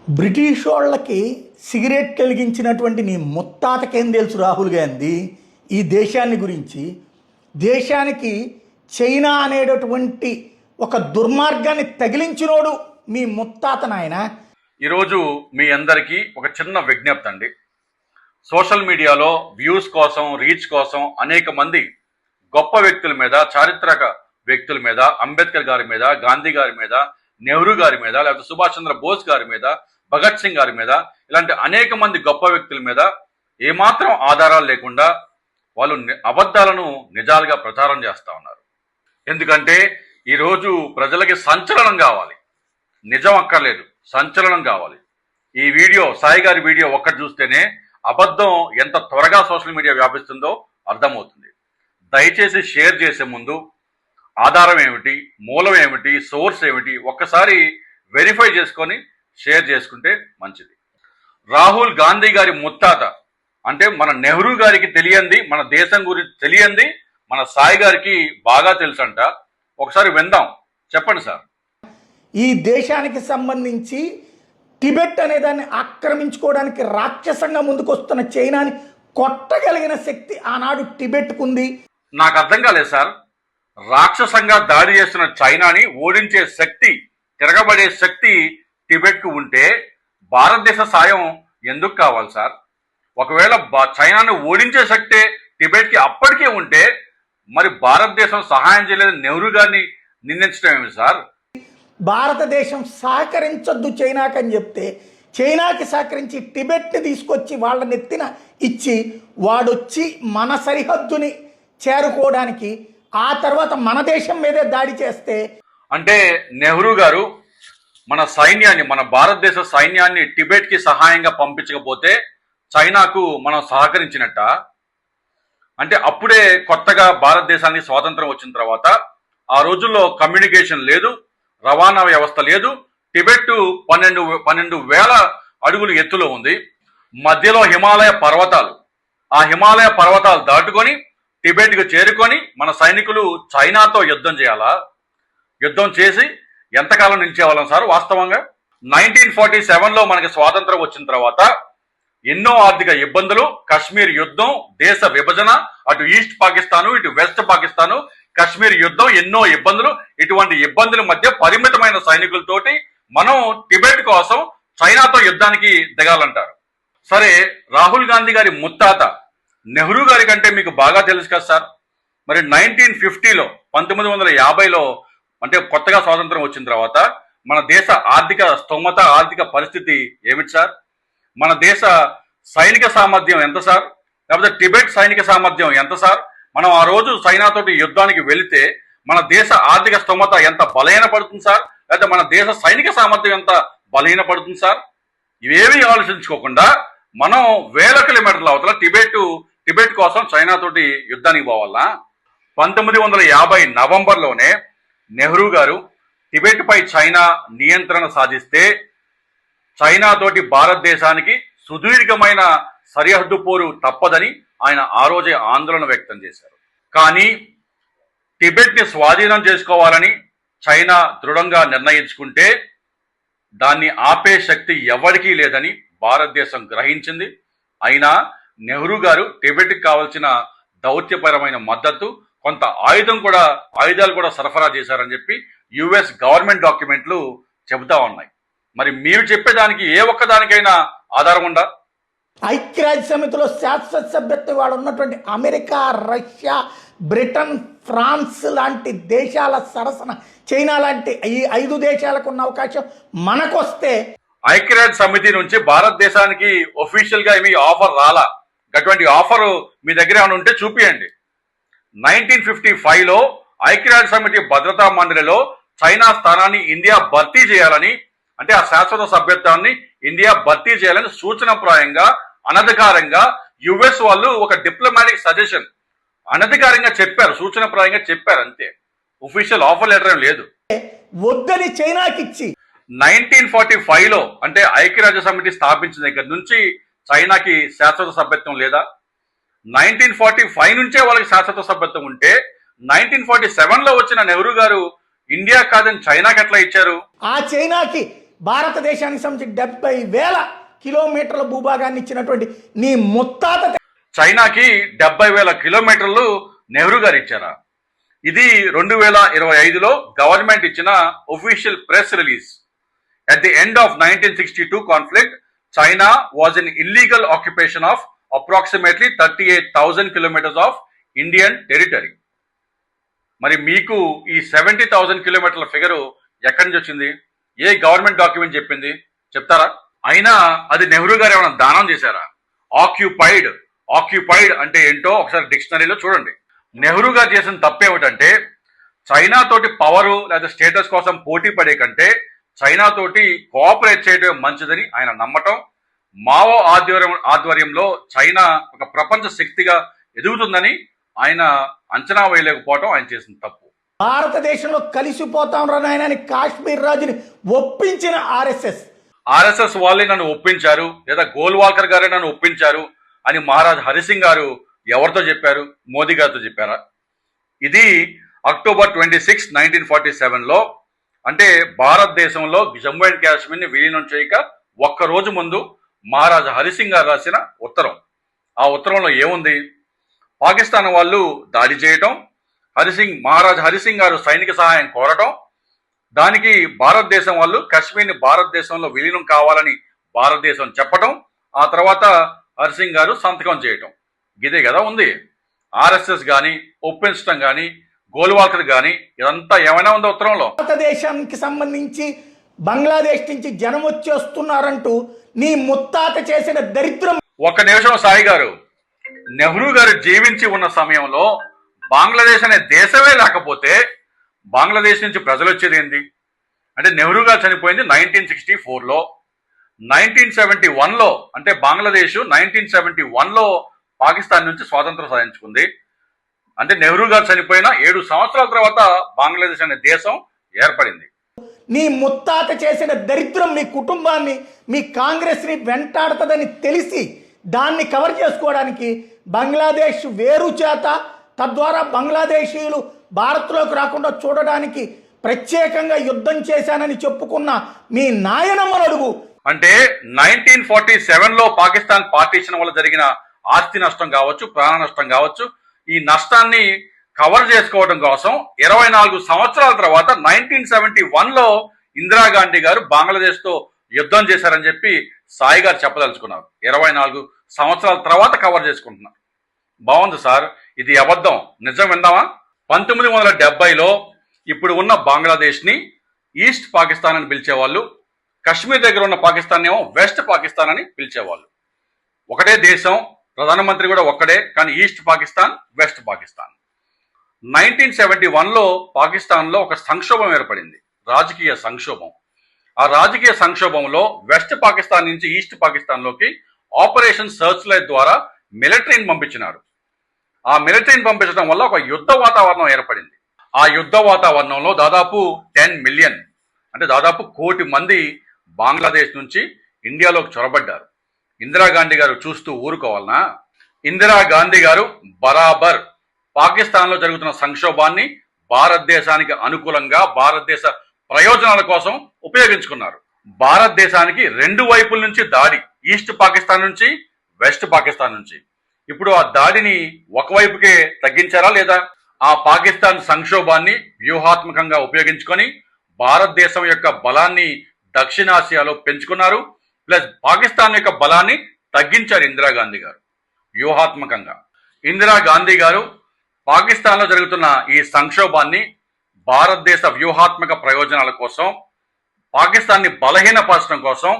British వాళ్ళకి cigarette కలిగించినటువంటి నీ ముత్తాతకేం తెలుసు రాహుల్ గాంధీ ఈ దేశాన్ని గురించి? దేశానికి చైనా అనేటటువంటి ఒక దుర్మార్గాన్ని తగిలించినోడు మీ ముత్తాత నాయన. ఈరోజు మీ అందరికీ ఒక చిన్న విజ్ఞప్తి అండి. సోషల్ మీడియాలో వ్యూస్ కోసం, రీచ్ కోసం అనేక మంది గొప్ప వ్యక్తుల మీద, చారిత్రక వ్యక్తుల మీద, అంబేద్కర్ గారి మీద, గాంధీ గారి మీద, నెహ్రూ గారి మీద, లేకపోతే సుభాష్ చంద్ర బోస్ గారి మీద, భగత్ సింగ్ గారి మీద, ఇలాంటి అనేక మంది గొప్ప వ్యక్తుల మీద ఏమాత్రం ఆధారాలు లేకుండా వాళ్ళు అబద్ధాలను నిజాలుగా ప్రచారం చేస్తూ ఉన్నారు. ఎందుకంటే ఈరోజు ప్రజలకి సంచలనం కావాలి, నిజం అక్కర్లేదు, సంచలనం కావాలి. ఈ వీడియో, సాయి గారి వీడియో ఒక్కటి చూస్తేనే అబద్ధం ఎంత త్వరగా సోషల్ మీడియా వ్యాపిస్తుందో అర్థమవుతుంది. దయచేసి షేర్ చేసే ముందు ఆధారం ఏమిటి, మూలం ఏమిటి, సోర్స్ ఏమిటి ఒక్కసారి వెరిఫై చేసుకొని షేర్ చేసుకుంటే మంచిది. రాహుల్ గాంధీ గారి ముత్తాత అంటే మన నెహ్రూ గారికి తెలియంది, మన దేశం గురించి తెలియంది మన సాయి గారికి బాగా తెలుసంట. ఒకసారి విందాం. చెప్పండి సార్. ఈ దేశానికి సంబంధించి టిబెట్ అనే దాన్ని ఆక్రమించుకోవడానికి రాక్షసంగా ముందుకొస్తున్న చైనాని కొట్టగలిగిన శక్తి ఆనాడు టిబెట్కుంది. నాకు అర్థం కాలేదు సార్. రాక్షసంగా దాడి చేస్తున్న చైనాని ఓడించే శక్తి, తిరగబడే శక్తి టిబెట్కు ఉంటే భారతదేశ సాయం ఎందుకు కావాలి సార్? ఒకవేళ చైనాను ఓడించే శక్తే టిబెట్కి అప్పటికే ఉంటే మరి భారతదేశం సహాయం చేయలేదు నెహ్రూ గారిని నిందించడం ఏమి సార్? భారతదేశం సహకరించొద్దు చైనాకి అని చెప్తే చైనాకి సహకరించి టిబెట్ని తీసుకొచ్చి వాళ్ళ నెత్తిన ఇచ్చి వాడొచ్చి మన సరిహద్దుని చేరుకోవడానికి ఆ తర్వాత మన దేశం మీదే దాడి చేస్తే అంటే నెహ్రూ గారు మన సైన్యాన్ని, మన భారతదేశ సైన్యాన్ని టిబెట్కి సహాయంగా పంపించకపోతే చైనాకు మనం సహకరించినట్ట? అంటే అప్పుడే కొత్తగా భారతదేశానికి స్వాతంత్రం వచ్చిన తర్వాత ఆ రోజుల్లో కమ్యూనికేషన్ లేదు, రవాణా వ్యవస్థ లేదు. టిబెట్ 12,000 అడుగులు ఎత్తులో ఉంది. మధ్యలో హిమాలయ పర్వతాలు. ఆ హిమాలయ పర్వతాలు దాటుకొని టిబెట్కు చేరుకొని మన సైనికులు చైనాతో యుద్ధం చేయాలా? యుద్ధం చేసి ఎంతకాలం నిలిచేవాళ్ళం సార్? వాస్తవంగా 1947లో మనకి స్వాతంత్రం వచ్చిన తర్వాత ఎన్నో ఆర్థిక ఇబ్బందులు, కశ్మీర్ యుద్ధం, దేశ విభజన, అటు ఈస్ట్ పాకిస్తాను, ఇటు వెస్ట్ పాకిస్తాను, కశ్మీర్ యుద్ధం, ఎన్నో ఇబ్బందులు. ఇటువంటి ఇబ్బందుల మధ్య పరిమితమైన సైనికులతోటి మనం టిబెట్ కోసం చైనాతో యుద్ధానికి దిగాలంటారు. సరే, రాహుల్ గాంధీ గారి ముత్తాత నెహ్రూ గారి కంటే మీకు బాగా తెలుసు కదా సార్. మరి 1950లో 1950లో అంటే కొత్తగా స్వాతంత్రం వచ్చిన తర్వాత మన దేశ ఆర్థిక స్తోమత, ఆర్థిక పరిస్థితి ఏమిటి సార్? మన దేశ సైనిక సామర్థ్యం ఎంత సార్? లేకపోతే టిబెట్ సైనిక సామర్థ్యం ఎంత సార్? మనం ఆ రోజు చైనాతోటి యుద్ధానికి వెళితే మన దేశ ఆర్థిక స్తోమత ఎంత బలహీన పడుతుంది సార్? లేకపోతే మన దేశ సైనిక సామర్థ్యం ఎంత బలహీన పడుతుంది సార్? ఇవేమీ ఆలోచించుకోకుండా మనం వేల కిలోమీటర్ల అవతల టిబెట్ కోసం చైనాతోటి యుద్ధానికి పోవాలా? 1950 నవంబర్లోనే నెహ్రూ గారు టిబెట్ పై చైనా నియంత్రణ సాధిస్తే చైనాతోటి భారతదేశానికి సుదీర్ఘమైన సరిహద్దు పోరు తప్పదని ఆయన ఆ రోజే ఆందోళన వ్యక్తం చేశారు. కానీ టిబెట్ని స్వాధీనం చేసుకోవాలని చైనా దృఢంగా నిర్ణయించుకుంటే దాన్ని ఆపే శక్తి ఎవరికీ లేదని భారతదేశం గ్రహించింది. అయినా నెహ్రూ గారు టిబెట్కి కావాల్సిన దౌత్యపరమైన మద్దతు, కొంత ఆయుధాలు కూడా సరఫరా చేశారని చెప్పి యుఎస్ గవర్నమెంట్ డాక్యుమెంట్లు చెబుతా ఉన్నాయి. మరి మీరు చెప్పేదానికి ఏ ఒక్కదానికైనా ఆధారం ఉందా? ఐక్యరాజ్య సమితిలో శాశ్వత సభ్యత్వం వాడు ఉన్నటువంటి అమెరికా, రష్యా, బ్రిటన్, ఫ్రాన్స్ లాంటి దేశాల సరసన చైనా లాంటి ఈ 5 దేశాలకు ఉన్న అవకాశం మనకొస్తే ఐక్యరాజ్య సమితి నుంచి భారతదేశానికి ఒఫీషియల్ గా ఏమీ ఆఫర్ రాలా. అటువంటి ఆఫర్ మీ దగ్గర ఏమైనా ఉంటే చూపియండి. 1955లో ఐక్యరాజ్య సమితి భద్రతా మండలిలో చైనా స్థానాన్ని ఇండియా భర్తీ చేయాలని, అంటే ఆ శాశ్వత సభ్యత్వాన్ని ఇండియా భర్తీ చేయాలని సూచనప్రాయంగా, అనధికారంగా యుఎస్ వాళ్ళు ఒక డిప్లొమాటిక్ సజెషన్ అనధికారంగా చెప్పారు, సూచనప్రాయంగా చెప్పారు అంతే. ఒఫీషియల్ ఆఫర్ లెటర్ ఏం లేదు. వద్దని చైనాకిచ్చి 1945లో అంటే ఐక్యరాజ్య సమితి స్థాపించిన దగ్గర నుంచి చైనాకి శాశ్వత సభ్యత్వం లేదా? 1945 నుంచే వాళ్ళకి శాశ్వత సభ్యత్వం ఉంటే 1947లో వచ్చిన నెహ్రూ గారు ఇండియా కాదని చైనాకి ఎట్లా ఇచ్చారు? ఆ చైనాకి భారతదేశానికి సంబంధించి 70,000 కిలోమీటర్ల భూభాగాన్ని ఇచ్చినటువంటి నీ ముత్తాత చైనాకి 70,000 కిలోమీటర్లు నెహ్రూ గారు ఇచ్చారా? ఇది 2025లో గవర్నమెంట్ ఇచ్చిన official press release. At the end of 1962 conflict, China was in illegal occupation of approximately 38,000 kilometers of Indian territory. మరి మీకు ఈ 70,000 కిలోమీటర్ల ఫిగరు ఎక్కడి నుంచి వచ్చింది? ఏ గవర్నమెంట్ డాక్యుమెంట్ చెప్పింది? చెప్తారా? అయినా అది నెహ్రూ గారు ఏమైనా దానం చేశారా? ఆక్యుపైడ్ అంటే ఏంటో ఒకసారి డిక్షనరీలో చూడండి. నెహ్రూ గారు చేసిన తప్పేమిటంటే చైనా తోటి పవరు లేదా స్టేటస్ కోసం పోటీ పడే కంటే చైనా తోటి కోఆపరేట్ చేయడం మంచిదని ఆయన నమ్మటం, మావో ఆధ్వర్యంలో చైనా ఒక ప్రపంచ శక్తిగా ఎదుగుతుందని ఆయన అంచనా వేయలేకపోవడం ఆయన చేసిన తప్పు. భారతదేశంలో కలిసిపోతాం రాయనని కాశ్మీర్ రాజుని ఒప్పించిన ఆర్ఎస్ఎస్ వాళ్ళే నన్ను ఒప్పించారు లేదా గోల్వాల్కర్ గారే నన్ను ఒప్పించారు అని మహారాజ్ హరిసింగ్ గారు ఎవరితో చెప్పారు? మోదీ గారితో చెప్పారా? ఇది October 26, 1947లో అంటే భారతదేశంలో జమ్మూ అండ్ కాశ్మీర్ని విలీనం చేయక ఒక్కరోజు ముందు మహారాజా హరిసింగ్ గారు రాసిన ఉత్తరం. ఆ ఉత్తరంలో ఏముంది? పాకిస్తాన్ వాళ్ళు దాడి చేయటం, మహారాజా హరిసింగ్ గారు సైనిక సహాయం కోరటం, దానికి భారతదేశం వాళ్ళు కశ్మీర్ని భారతదేశంలో విలీనం కావాలని భారతదేశం చెప్పటం, ఆ తర్వాత హరిసింగ్ గారు సంతకం చేయటం. ఇదే కదా ఉంది. ఆర్ఎస్ఎస్ కానీ ఒప్పించటం కానీ గోల్వాల్కర్ కానీ ఇదంతా ఏమైనా ఉందో ఉత్తరంలో? భారతదేశానికి సంబంధించి బంగ్లాదేశ్ నుంచి జనం వచ్చేస్తున్నారంటూ నీ ముత్తాత చేసిన దరిద్రం. ఒక్క నిమిషం సాయి గారు, నెహ్రూ గారు జీవించి ఉన్న సమయంలో బంగ్లాదేశ్ అనే దేశమే లేకపోతే బంగ్లాదేశ్ నుంచి ప్రజలు వచ్చేది ఏంది? అంటే నెహ్రూ గారు చనిపోయింది 1964లో. 1971లో అంటే బంగ్లాదేశ్ 1971లో పాకిస్తాన్ నుంచి స్వాతంత్రం సాధించుకుంది. అంటే నెహ్రూ గారు చనిపోయిన 7 సంవత్సరాల తర్వాత బంగ్లాదేశ్ అనే దేశం ఏర్పడింది. నీ ముత్తాత చేసిన దరిద్రం మీ కుటుంబాన్ని, మీ కాంగ్రెస్ని వెంటాడుతుందని తెలిసి దాన్ని కవర్ చేసుకోవడానికి బంగ్లాదేశ్ వేరు చేత, తద్వారా బంగ్లాదేశీయులు భారత్లోకి రాకుండా చూడడానికి ప్రత్యేకంగా యుద్ధం చేశానని చెప్పుకున్న మీ నాయనమ్మను అడుగు. అంటే 1947లో పాకిస్తాన్ పార్టీషన్ వల్ల జరిగిన ఆస్తి నష్టం కావచ్చు, ప్రాణ నష్టం కావచ్చు, ఈ నష్టాన్ని కవర్ చేసుకోవడం కోసం 24 సంవత్సరాల తర్వాత 1971లో ఇందిరాగాంధీ గారు బంగ్లాదేశ్ తో యుద్ధం చేశారని చెప్పి సాయి గారు చెప్పదలుచుకున్నారు. 24 సంవత్సరాల తర్వాత కవర్ చేసుకుంటున్నారు. బాగుంది సార్, ఇది అబద్ధం. నిజం విందామా? 1970లో ఇప్పుడు ఉన్న బంగ్లాదేశ్ ని ఈస్ట్ పాకిస్తాన్ అని పిలిచేవాళ్ళు, కశ్మీర్ దగ్గర ఉన్న పాకిస్తాన్ ఏమో వెస్ట్ పాకిస్తాన్ అని పిలిచేవాళ్ళు. ఒకటే దేశం, ప్రధానమంత్రి కూడా ఒక్కడే, కానీ ఈస్ట్ పాకిస్తాన్, వెస్ట్ పాకిస్తాన్. 1971లో పాకిస్తాన్లో ఒక సంక్షోభం ఏర్పడింది, రాజకీయ సంక్షోభం. ఆ రాజకీయ సంక్షోభంలో వెస్ట్ పాకిస్తాన్ నుంచి ఈస్ట్ పాకిస్తాన్లోకి ఆపరేషన్ సర్చ్ లైట్ ద్వారా మిలిటరీని పంపించినారు. ఆ మిలిటరీని పంపించడం వల్ల ఒక యుద్ధ వాతావరణం ఏర్పడింది. ఆ యుద్ధ వాతావరణంలో దాదాపు 10 మిలియన్ అంటే దాదాపు 1 కోటి మంది బంగ్లాదేశ్ నుంచి ఇండియాలోకి చొరబడ్డారు. ఇందిరాగాంధీ గారు చూస్తూ ఊరుకోవాలనా? ఇందిరాగాంధీ గారు బరాబర్ పాకిస్తాన్లో జరుగుతున్న సంక్షోభాన్ని భారతదేశానికి అనుకూలంగా, భారతదేశ ప్రయోజనాల కోసం ఉపయోగించుకున్నారు. భారతదేశానికి 2 వైపుల నుంచి దాడి, ఈస్ట్ పాకిస్తాన్ నుంచి, వెస్ట్ పాకిస్తాన్ నుంచి. ఇప్పుడు ఆ దాడిని ఒకవైపుకే తగ్గించారా లేదా? ఆ పాకిస్తాన్ సంక్షోభాన్ని వ్యూహాత్మకంగా ఉపయోగించుకొని భారతదేశం యొక్క బలాన్ని దక్షిణాసియాలో పెంచుకున్నారు. ప్లస్ పాకిస్తాన్ యొక్క బలాన్ని తగ్గించారు ఇందిరాగాంధీ గారు వ్యూహాత్మకంగా. ఇందిరాగాంధీ గారు పాకిస్తాన్లో జరుగుతున్న ఈ సంక్షోభాన్ని భారతదేశ వ్యూహాత్మక ప్రయోజనాల కోసం, పాకిస్తాన్ని బలహీనపరచడం కోసం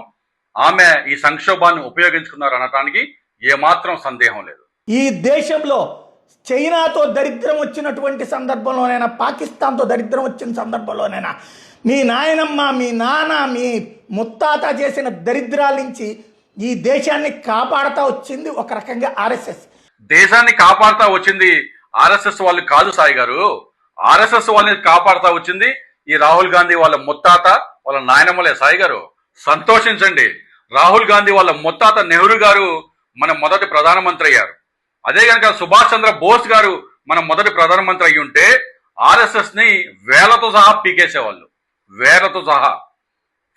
ఆమె ఈ సంక్షోభాన్ని ఉపయోగించుకున్నారు అనటానికి ఏమాత్రం సందేహం లేదు. ఈ దేశంలో చైనాతో దరిద్రం వచ్చినటువంటి సందర్భంలోనైనా, పాకిస్తాన్తో దరిద్రం వచ్చిన సందర్భంలోనైనా మీ నాయనమ్మ, మీ నాన్న, మీ ముత్తాత చేసిన దరిద్రాల నుంచి ఈ దేశాన్ని కాపాడుతూ వచ్చింది ఒక రకంగా ఆర్ఎస్ఎస్. దేశాన్ని కాపాడుతూ వచ్చింది ఆర్ఎస్ఎస్ వాళ్ళు కాదు సాయి గారు. ఆర్ఎస్ఎస్ వాళ్ళని కాపాడుతూ వచ్చింది ఈ రాహుల్ గాంధీ వాళ్ళ ముత్తాత, వాళ్ళ నాయనమ్మలే సాయి గారు. సంతోషించండి, రాహుల్ గాంధీ వాళ్ళ ముత్తాత నెహ్రూ గారు మన మొదటి ప్రధానమంత్రి అయ్యారు. అదే కనుక సుభాష్ చంద్ర బోస్ గారు మన మొదటి ప్రధానమంత్రి అయ్యి ఉంటే ఆర్ఎస్ఎస్ ని వేలతో సహా పీకేసేవాళ్ళు, వేలతో సహా.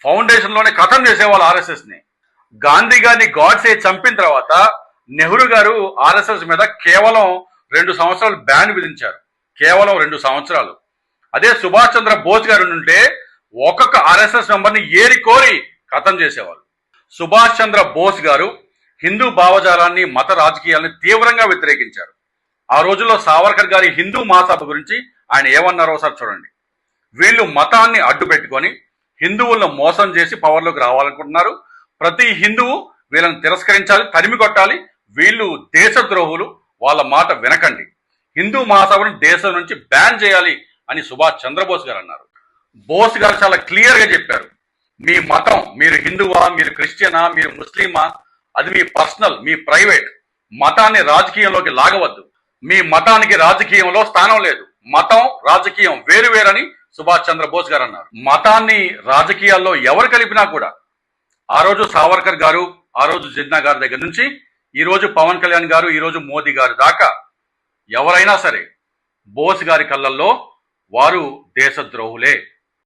ఫౌండేషన్లోనే ఖతం చేసేవాళ్ళు ఆర్ఎస్ఎస్ని. గాంధీ గారిని గాడ్సే చంపిన తర్వాత నెహ్రూ గారు ఆర్ఎస్ఎస్ మీద కేవలం 2 సంవత్సరాలు బ్యాన్ విధించారు. కేవలం 2 సంవత్సరాలు. అదే సుభాష్ చంద్ర బోస్ గారు ఉంటే ఒక్కొక్క ఆర్ఎస్ఎస్ మెంబర్ని ఏరి కోరి ఖతం చేసేవాళ్ళు. సుభాష్ చంద్ర బోస్ గారు హిందూ భావజాలాన్ని, మత రాజకీయాలని తీవ్రంగా వ్యతిరేకించారు. ఆ రోజుల్లో సావర్కర్ గారి హిందూ మహాసభ గురించి ఆయన ఏమన్నారో ఒకసారి చూడండి. వీళ్ళు మతాన్ని అడ్డు పెట్టుకొని హిందువులను మోసం చేసి పవర్లోకి రావాలనుకుంటున్నారు. ప్రతి హిందువు వీళ్ళని తిరస్కరించాలి, తరిమి కొట్టాలి. వీళ్ళు దేశద్రోహులు, వాళ్ళ మాట వినకండి. హిందూ మహాసభను దేశం నుంచి బ్యాన్ చేయాలి అని సుభాష్ చంద్రబోస్ గారు అన్నారు. బోస్ గారు చాలా క్లియర్గా చెప్పారు, మీ మతం, మీరు హిందువా, మీరు క్రిస్టియనా, మీరు ముస్లిమా, అది మీ పర్సనల్, మీ ప్రైవేట్. మతాన్ని రాజకీయంలోకి లాగవద్దు. మీ మతానికి రాజకీయంలో స్థానం లేదు. మతం రాజకీయం వేరు వేరని సుభాష్ చంద్రబోస్ గారు అన్నారు. మతాన్ని రాజకీయాల్లో ఎవరు కలిపినా కూడా, ఆ రోజు సావర్కర్ గారు, ఆ రోజు జిన్నా గారి దగ్గర నుంచి ఈ రోజు పవన్ కళ్యాణ్ గారు, ఈ రోజు మోదీ గారి దాకా ఎవరైనా సరే బోస్ గారి కళ్ళల్లో వారు దేశద్రోహులే.